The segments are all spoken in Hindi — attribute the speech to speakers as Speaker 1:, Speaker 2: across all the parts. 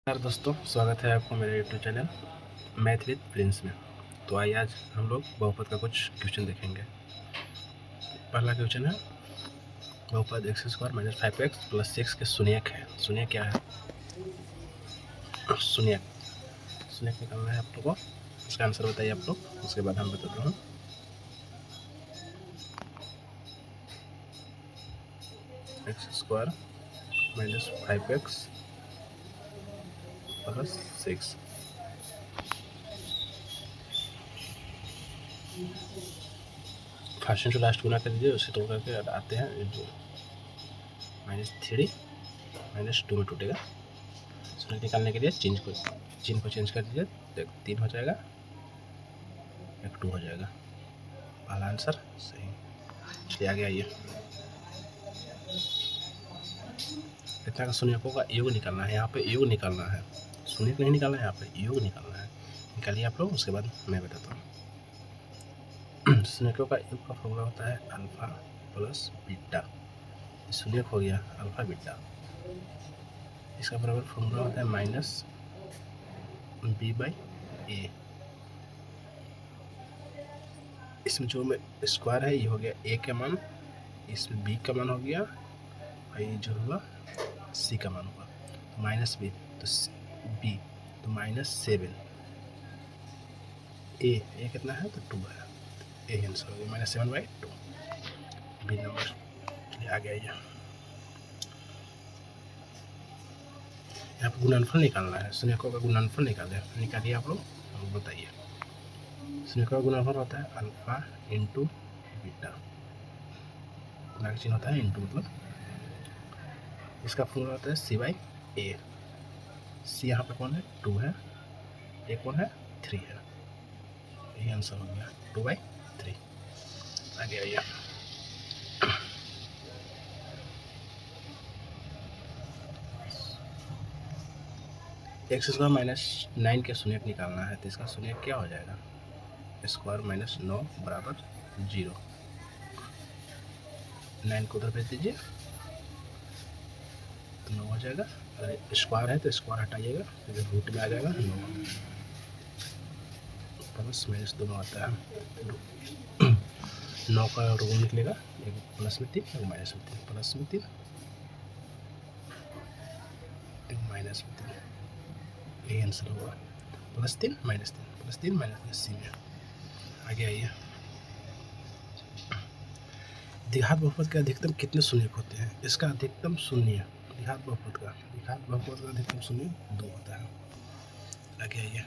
Speaker 1: नमस्कार दोस्तों, स्वागत है आपको मेरे YouTube channel math with Prince में। तो आइए आज हम लोग बहुपद का कुछ क्वेश्चन देखेंगे। पहला क्वेश्चन है बहुपद x square minus 5x plus 6 के शून्यक है। शून्यक क्या है? शून्यक निकालना है आप लोग को। इसका आंसर बताइए आप लोग, उसके बाद हम बताता हूँ। X square minus 5x plus 6 first to last गुना कर दीजिए, उसे तोड़ करके आते हैं -3 -2 में टूटेगा। शून्य निकालने के लिए चिन्ह को चेंज कर दीजिए, 3 हो जाएगा, 2 हो जाएगा। पहला आंसर सही। चलिए आगे आइए। कितना का शून्यकों का योग निकालना है। यहाँ पे योग निकालना है, शून्य नहीं निकालना है, यहाँ पे योग निकालना है। निकालिए आप लोग, उसके बाद मैं बताता हूँ। शून्यकों का योग का फॉर्मूला होता है अल्फा प्लस बीटा। शून्यक हो गया अल्फा बीटा, इसका बराबर फॉर्मूला होता है माइनस b/a। इसमें जो में स्क्वायर है ये हो गया a का मान, इसमें b का मान हो गया, और ये जो हुआ c का मान हुआ। तो माइनस b तो b तो -7। a कितना है तो 2 है, ए आंसर हो गया -7/2 बी नंबर। चलिए आगे आइए। यहाँ पर गुणनफल निकालना है, शून्यकों का गुणनफल निकालिए आप लोग, बताइए। शून्यकों का गुणनफल होता है अल्फा इंटू बीटा, गुणा का चिन्ह होता है इंटू, मतलब इसका फॉर्मूला होता है c/a। c यहाँ पे कौन है 2 है, a कौन है 3 है, यही आंसर हो गया 2/3। आगे आइए। एक्स स्क्वायर -9 के शून्यक निकालना है, तो इसका शून्यक क्या हो जाएगा? स्क्वायर -9 बराबर 0। 9 को उधर भेज दीजिए तो 9 हो जाएगा। अगर स्क्वायर है तो स्क्वायर हटाइएगा, तो रूट में आ जाएगा 9। प्लस माइनस दोनों आता है। 9 का रो निकलेगा, एक प्लस में 3, एक माइनस में 3, प्लस में 3, एक माइनस में 3, यही आंसर होगा। +3 -3 +3 -3 सी में। आगे आइए। द्विघात बहुपद के अधिकतम कितने शून्यक होते हैं? इसका अधिकतम शून्य, द्विघात बहुपद का अधिकतम शून्य 2 होता है। आगे आइए।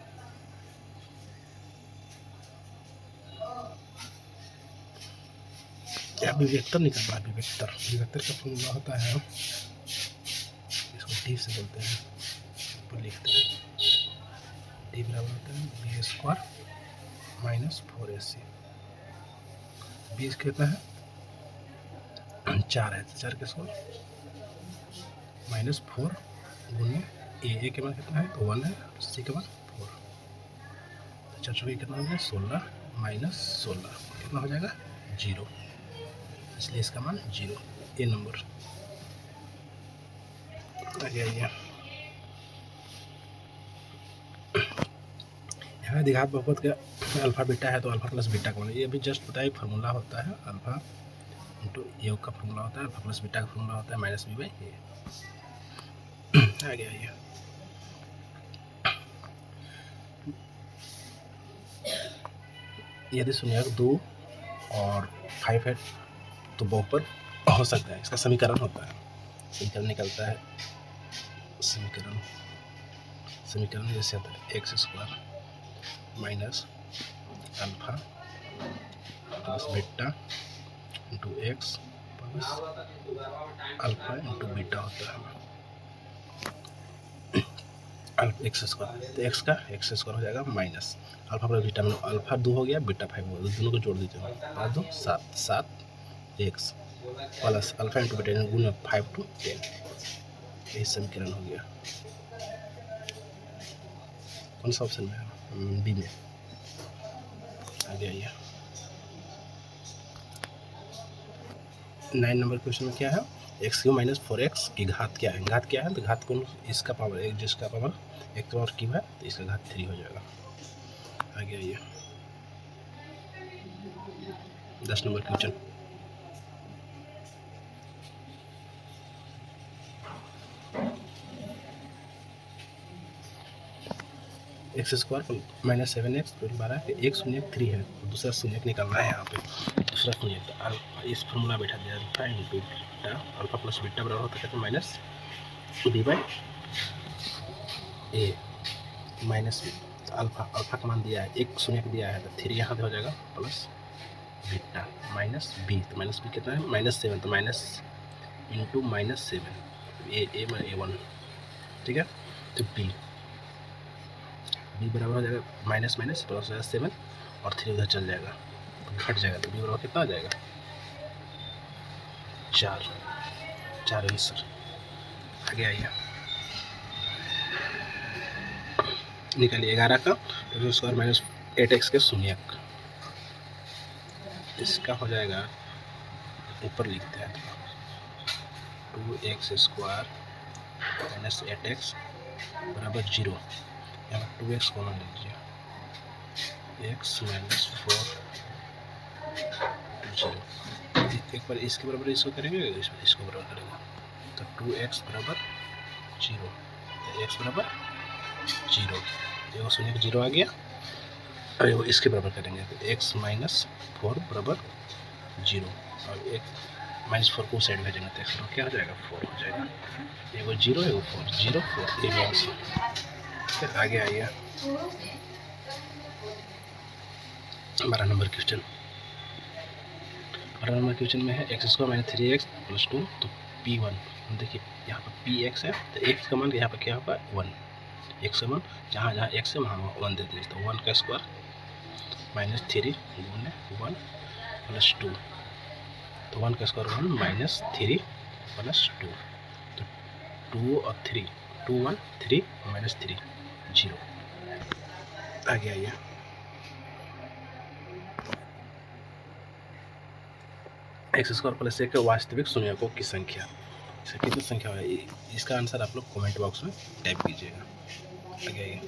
Speaker 1: विवेक्तर निकालना है। विवेक्तर का फॉर्मूला होता है, इसको डी से बोलते हैं, ऊपर लिखते हैं डी बराबर होता है b² -4ac। b कितना है 4 है, 4 के स्क्वायर -4 गुने ए के मान कितना है तो 1 है, सी के मान 4, तो 4 चौके कितना हो गया 16 -16 कितना हो जाएगा 0, इसलिए इसका मान 0, ए नंबर। आगे आइए। यहाँ द्विघात बहुपद का अल्फा बीटा है, तो अल्फा प्लस बीटा कौन है? ये भी जस्ट पता है, फार्मूला होता है अल्फा इंटू योग का फॉर्मूला होता है, अल्फा प्लस बीटा का फॉर्मूला होता है -b/a। आगे आइए। यदि शून्यक 2 और 5 है तो बहुपद हो सकता है, इसका समीकरण होता है, समीकरण निकलता है। समीकरण जैसे आता है x² minus alpha plus beta into x plus alpha into beta होता है x²। तो x स्क्वायर हो जाएगा माइनस अल्फा प्लस बीटा में अल्फा 2 हो गया, बीटा 5 हो गया, दोनों को जोड़ दीजिए, 5 2 7 x plus alpha into beta Guna 5 to 10, यही समीकरण हो गया। कौन सा ऑप्शन में है? बी में। आगे आइए। 9 नंबर क्वेश्चन में क्या है? एक्स क्यूब माइनस 4x की घात क्या है, घात क्या है तो घात को इसका पावर एक, जिसका पावर एक तो और क्यूब है तो इसका घात 3 हो जाएगा। आगे आइए 10 number question. X square minus 7x total 12 एक शून्य 3 है, दूसरा शून्य निकालना है। यहाँ पे दूसरा शून्य इस फॉर्मूला बैठा दिया alpha into beta, alpha plus beta बराबर होता है minus B by A minus B. तो अल्फा का मान दिया है, एक शून्य दिया है तो 3 यहाँ पे हो जाएगा प्लस बीटा माइनस बी, तो माइनस बी कितना है -7, तो माइनस इंटू -7 ए में A1, ठीक है। तो बी बराबर हो जाएगा माइनस माइनस प्लस हो जाएगा 7 और 3 उधर चल जाएगा तो घट जाएगा, तो बी बराबर कितना आ जाएगा 4 आंसर। आगे आइए निकालिए 11 का तो स्क्वायर माइनस 8x के शून्यक, इसका हो जाएगा ऊपर लिखते हैं 2x स्क्वायर माइनस 8x बराबर 0, यहाँ 2x कॉमन लीजिए, x माइनस 4 0, एक बार इसके बराबर इसको करेंगे, इसको बराबर करेंगे तो 2x बराबर 0, तो x बराबर 0, ये शून्य 0 आ गया। अरे वो इसके बराबर करेंगे तो x माइनस 4 बराबर 0 और एक -4 को साइड भेजेंगे तो x क्या हो जाएगा 4 हो जाएगा, एगो 0 एगो 4 0 4 ये आंसर। फिर आगे आइए 12 नंबर क्वेश्चन। 12 नंबर क्वेश्चन में है x square minus 3x plus 2, तो P1 देखिए यहाँ पर Px है तो x का मान यहाँ पर क्या होगा 1, x का मान जहाँ जहाँ x है वहाँ 1 दे दीजिए, तो 1 का स्क्वायर माइनस 3 गुने 1 प्लस 2, तो 1 का स्क्वायर 1 माइनस 3 प्लस 2, तो 2 और 3 2 1 3 माइनस 3 0। आगे आइए एक्स स्क्वायर प्लस 1 वास्तविक शून्यकों की संख्या, इसका कितनी संख्या है इसका आंसर आप लोग कमेंट बॉक्स में टाइप कीजिएगा। आगे आइए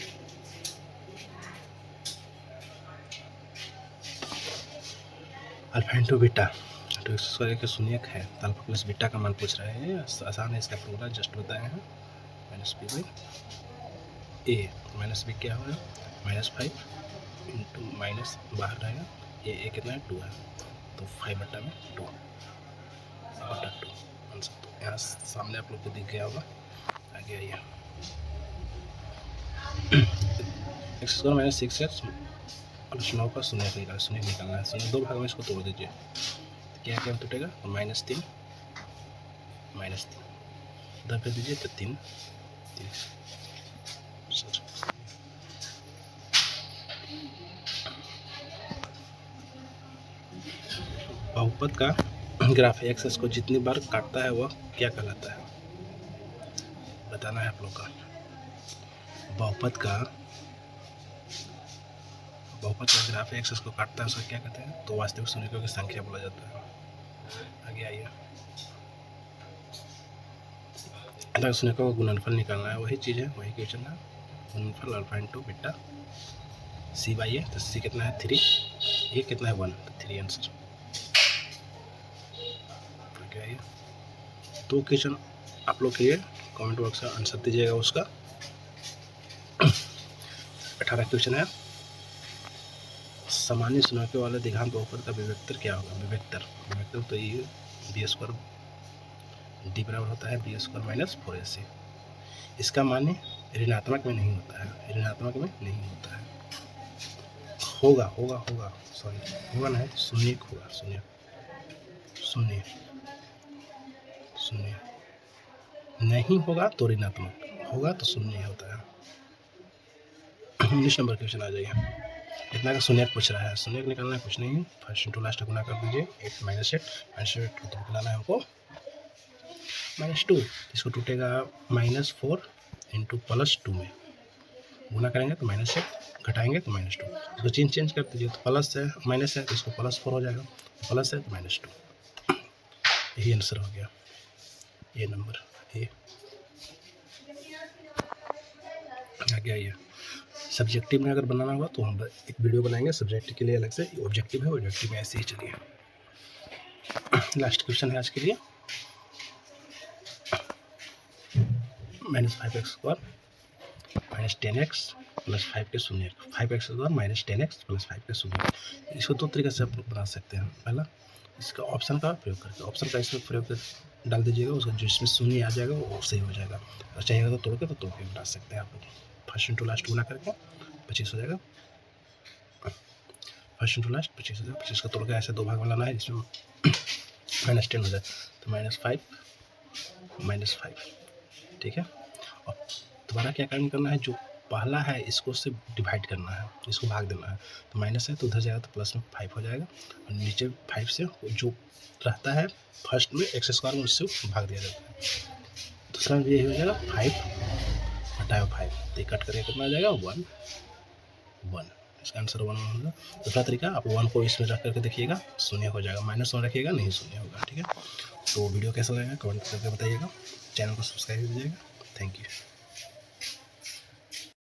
Speaker 1: अल्फा इंटू बीटा, तो एक्स स्क्वायर के शून्यक है तो अल्फा प्लस बीटा का मान पूछ रहे हैं, आसान है इसका फॉर्मूला जस्ट बताए हैं minus B by A, minus B क्या होगा -5 इंटू माइनस बाहर रहेगा ए कितना है 2 है तो 5/2 आंसर, तो यहाँ सामने आप लोग को दिख गया होगा। आगे आइए x square minus 6x plus 9 का शून्य निकालना है, शून्य 2 भाग में इसको तोड़ दीजिए तो क्या क्या टूटेगा तो -3 इधर पे दीजिए तो 3 बहुपद का ग्राफ एक्स को जितनी बार काटता है वह क्या कहलाता है, बताना है आप लोग का। बहुपद का ग्राफ एक्स को काटता है उसको क्या कहते हैं, तो वास्तविक शून्यकों की संख्या बोला जाता है। आगे आइए अगर शून्यकों का गुणनफल निकालना है, वही चीज़ है वही क्वेश्चन है, गुणनफल alpha into beta C by है, तो सी कितना है 3, ये कितना है 1, तो 3 आंसर। तो क्वेश्चन आप लोग के कमेंट बॉक्स में आंसर दीजिएगा उसका। 18 क्वेश्चन है सामान्य शून्यकों वाले द्विघात बहुपद का विभक्तर क्या होगा, विभक्तर तो ये बी स्क्वायर डी बराबर होता है बी स्क्वायर माइनस 4ac, इसका मान ऋणात्मक में नहीं होता है, होगा सॉरी होगा नहीं शून्य होगा, शून्य नहीं होगा तो ऋणात्मक, होगा तो शून्य होता है। 19 नंबर क्वेश्चन आ जाइए, इतना का शून्य पूछ रहा है, शून्य निकालना है कुछ नहीं, फर्स्ट इंटू लास्ट गुना कर दीजिए 8 माइनस 8 को तो निकालना है हमको -2, इसको टूटेगा -4 इंटू +2 में गुना करेंगे तो -1 घटाएंगे तो -2, इसको चेंज कर दीजिए तो प्लस है माइनस है तो इसको +4 हो जाएगा, प्लस है तो -2, यही आंसर हो गया। ये नंबर ये आ गया। ये सब्जेक्टिव में अगर बनाना होगा तो हम एक वीडियो बनाएंगे सब्जेक्टिव के लिए अलग से। ऑब्जेक्टिव है, ऑब्जेक्टिव में ऐसे ही। चलिए लास्ट क्वेश्चन है आज के लिए। -5x² माइनस 10x प्लस 5 के शून्य। 5x² माइनस 10x प्लस 5 के शून्य। इसको दो तरीके से आप लोग बना सकते हैं। पहला इसका ऑप्शन का प्रयोग करके, ऑप्शन का इसमें प्रयोग कर डाल दीजिएगा, उसका जो इसमें शून्य आ जाएगा वो सही हो जाएगा। और चाहिएगा तो तोड़ के बना सकते हैं आप लोग। फर्स्ट इंटू लास्ट गुना करके 25 हो जाएगा। फर्स्ट इंटू लास्ट 25 हो जाएगा। 25 का तोड़ के ऐसे दो भाग में लाना है जिसमें -10 हो जाए। तो -5 ठीक है। और दोबारा क्या काम करना है, जो पहला है इसको से डिवाइड करना है, इसको भाग देना है। तो माइनस है तो उधर जाएगा तो प्लस में 5 हो जाएगा। और नीचे 5 से जो रहता है फर्स्ट में x² में उससे भाग दिया जाता है। दूसरा ये हो जाएगा 5 हटाओ 5, तो कट करके कितना आ जाएगा 1 1। इसका आंसर 1 होगा। दूसरा तरीका आप 1 को इसमें रख करके देखिएगा, शून्य हो जाएगा। -1 रखिएगा नहीं शून्य होगा। ठीक है। तो वीडियो कैसा लगेगा कमेंट करके बताइएगा। चैनल को सब्सक्राइब कीजिएगा। Thank you.